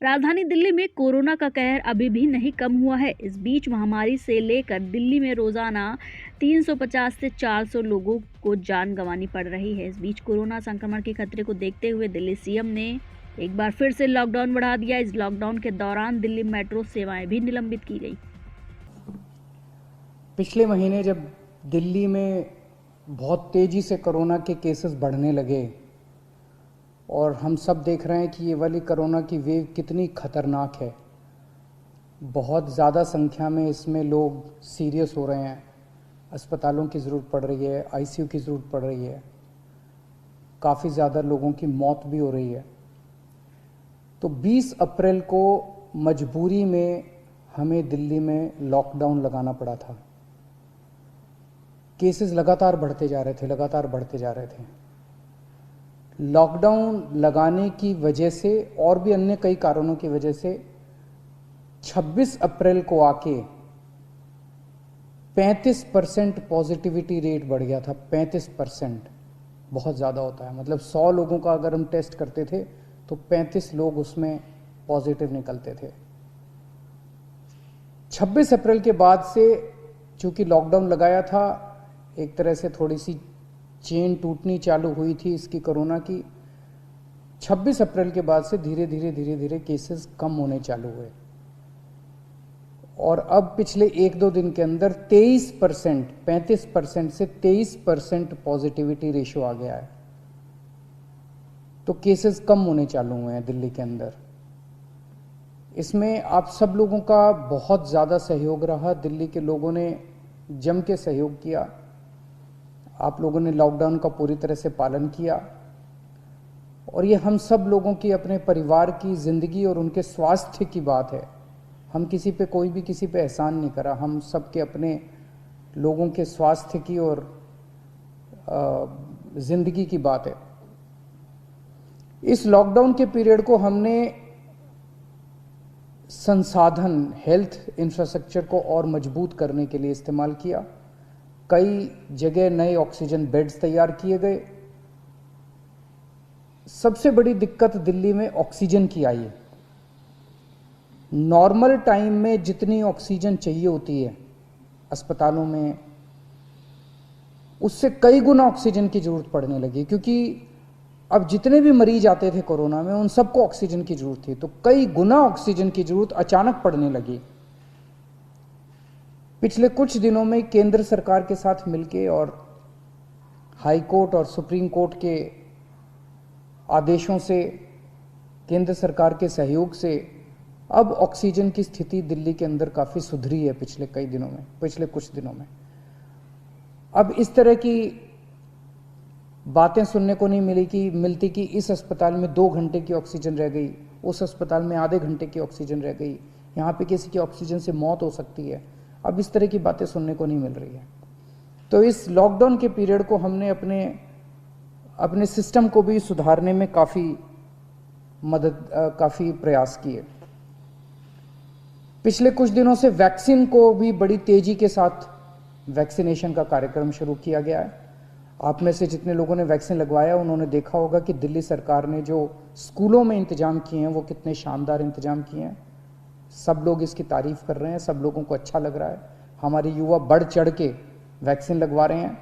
राजधानी दिल्ली में कोरोना का कहर अभी भी नहीं कम हुआ है। इस बीच महामारी से लेकर दिल्ली में रोजाना 350 से 400 लोगों को जान गंवानी पड़ रही है। इस बीच कोरोना संक्रमण के खतरे को देखते हुए दिल्ली सीएम ने एक बार फिर से लॉकडाउन बढ़ा दिया। इस लॉकडाउन के दौरान दिल्ली मेट्रो सेवाएं भी निलंबित की गई। पिछले महीने जब दिल्ली में बहुत तेज़ी से कोरोना के केसेस बढ़ने लगे और हम सब देख रहे हैं कि ये वाली कोरोना की वेव कितनी खतरनाक है, बहुत ज़्यादा संख्या में इसमें लोग सीरियस हो रहे हैं, अस्पतालों की ज़रूरत पड़ रही है, आईसीयू की ज़रूरत पड़ रही है, काफ़ी ज़्यादा लोगों की मौत भी हो रही है। तो 20 अप्रैल को मजबूरी में हमें दिल्ली में लॉकडाउन लगाना पड़ा था। केसेस लगातार बढ़ते जा रहे थे। लॉकडाउन लगाने की वजह से और भी अन्य कई कारणों की वजह से 26 अप्रैल को आके 35% पॉजिटिविटी रेट बढ़ गया था। 35% बहुत ज़्यादा होता है, मतलब 100 लोगों का अगर हम टेस्ट करते थे तो 35 लोग उसमें पॉजिटिव निकलते थे। 26 अप्रैल के बाद से चूंकि लॉकडाउन लगाया था, एक तरह से थोड़ी सी चेन टूटनी चालू हुई थी इसकी कोरोना की। 26 अप्रैल के बाद से धीरे धीरे केसेस कम होने चालू हुए और अब पिछले 1-2 दिन के अंदर 23%, 35% से 23% पॉजिटिविटी रेशियो आ गया है। तो केसेस कम होने चालू हुए हैं दिल्ली के अंदर। इसमें आप सब लोगों का बहुत ज़्यादा सहयोग रहा। दिल्ली के लोगों ने जम के सहयोग किया। आप लोगों ने लॉकडाउन का पूरी तरह से पालन किया और ये हम सब लोगों की, अपने परिवार की ज़िंदगी और उनके स्वास्थ्य की बात है। हम किसी पे, कोई भी किसी पे एहसान नहीं करा, हम सब के अपने लोगों के स्वास्थ्य की और ज़िंदगी की बात है। इस लॉकडाउन के पीरियड को हमने संसाधन, हेल्थ इंफ्रास्ट्रक्चर को और मजबूत करने के लिए इस्तेमाल किया। कई जगह नए ऑक्सीजन बेड्स तैयार किए गए। सबसे बड़ी दिक्कत दिल्ली में ऑक्सीजन की आई है। नॉर्मल टाइम में जितनी ऑक्सीजन चाहिए होती है अस्पतालों में, उससे कई गुना ऑक्सीजन की जरूरत पड़ने लगी, क्योंकि अब जितने भी मरीज आते थे कोरोना में उन सबको ऑक्सीजन की जरूरत थी। तो कई गुना ऑक्सीजन की जरूरत अचानक पड़ने लगी। पिछले कुछ दिनों में केंद्र सरकार के साथ मिलके और हाई कोर्ट और सुप्रीम कोर्ट के आदेशों से, केंद्र सरकार के सहयोग से अब ऑक्सीजन की स्थिति दिल्ली के अंदर काफ़ी सुधरी है पिछले कुछ दिनों में। अब इस तरह की बातें सुनने को नहीं मिलती कि इस अस्पताल में 2 घंटे की ऑक्सीजन रह गई, उस अस्पताल में आधे घंटे की ऑक्सीजन रह गई, यहाँ पे किसी की ऑक्सीजन से मौत हो सकती है। अब इस तरह की बातें सुनने को नहीं मिल रही है। तो इस लॉकडाउन के पीरियड को हमने अपने सिस्टम को भी सुधारने में काफ़ी प्रयास किए। पिछले कुछ दिनों से वैक्सीन को भी बड़ी तेजी के साथ वैक्सीनेशन का कार्यक्रम शुरू किया गया है। आप में से जितने लोगों ने वैक्सीन लगवाया उन्होंने देखा होगा कि दिल्ली सरकार ने जो स्कूलों में इंतजाम किए हैं वो कितने शानदार इंतजाम किए हैं। सब लोग इसकी तारीफ कर रहे हैं, सब लोगों को अच्छा लग रहा है। हमारे युवा बढ़ चढ़ के वैक्सीन लगवा रहे हैं।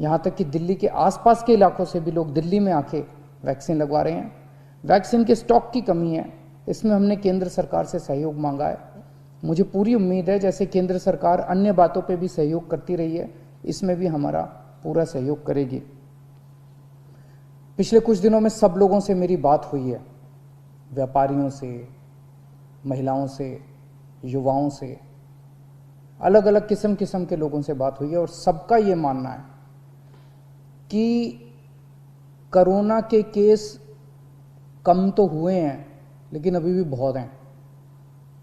यहाँ तक कि दिल्ली के आसपास के इलाकों से भी लोग दिल्ली में आके वैक्सीन लगवा रहे हैं। वैक्सीन के स्टॉक की कमी है, इसमें हमने केंद्र सरकार से सहयोग मांगा है। मुझे पूरी उम्मीद है जैसे केंद्र सरकार अन्य बातों पे भी सहयोग करती रही है, इसमें भी हमारा पूरा सहयोग करेगी। पिछले कुछ दिनों में सब लोगों से मेरी बात हुई है, व्यापारियों से, महिलाओं से, युवाओं से, अलग अलग किस्म के लोगों से बात हुई है और सबका ये मानना है कि कोरोना के केस कम तो हुए हैं लेकिन अभी भी बहुत हैं।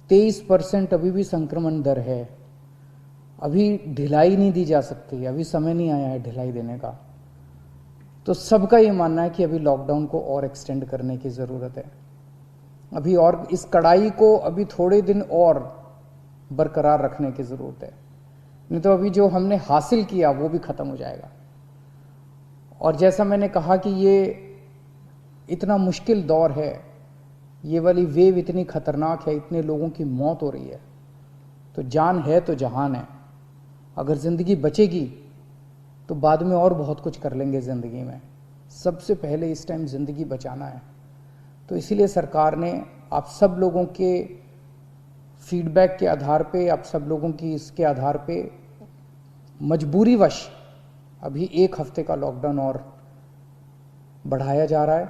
23% अभी भी संक्रमण दर है। अभी ढिलाई नहीं दी जा सकती, अभी समय नहीं आया है ढिलाई देने का। तो सबका ये मानना है कि अभी लॉकडाउन को और एक्सटेंड करने की ज़रूरत है। अभी और इस कड़ाई को अभी थोड़े दिन और बरकरार रखने की ज़रूरत है, नहीं तो अभी जो हमने हासिल किया वो भी ख़त्म हो जाएगा। और जैसा मैंने कहा कि ये इतना मुश्किल दौर है, ये वाली वेव इतनी खतरनाक है, इतने लोगों की मौत हो रही है, तो जान है तो जहान है। अगर ज़िंदगी बचेगी तो बाद में और बहुत कुछ कर लेंगे ज़िंदगी में, सबसे पहले इस टाइम ज़िंदगी बचाना है। तो इसीलिए सरकार ने आप सब लोगों के फीडबैक के आधार पे, आप सब लोगों की इसके आधार पे मजबूरीवश अभी 1 हफ्ते का लॉकडाउन और बढ़ाया जा रहा है।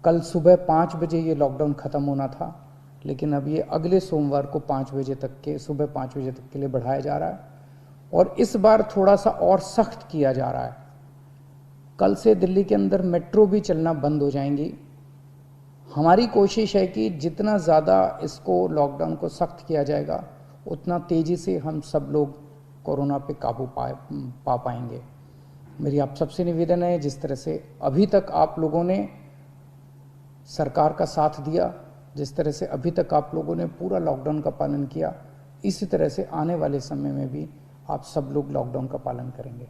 कल सुबह 5 बजे ये लॉकडाउन ख़त्म होना था, लेकिन अब ये अगले सोमवार को 5 बजे तक के, सुबह 5 बजे तक के लिए बढ़ाया जा रहा है। और इस बार थोड़ा सा और सख्त किया जा रहा है। कल से दिल्ली के अंदर मेट्रो भी चलना बंद हो जाएंगी। हमारी कोशिश है कि जितना ज़्यादा इसको लॉकडाउन को सख्त किया जाएगा, उतना तेज़ी से हम सब लोग कोरोना पे काबू पा पाएंगे। मेरी आप सबसे निवेदन है, जिस तरह से अभी तक आप लोगों ने सरकार का साथ दिया, जिस तरह से अभी तक आप लोगों ने पूरा लॉकडाउन का पालन किया, इसी तरह से आने वाले समय में भी आप सब लोग लॉकडाउन का पालन करेंगे।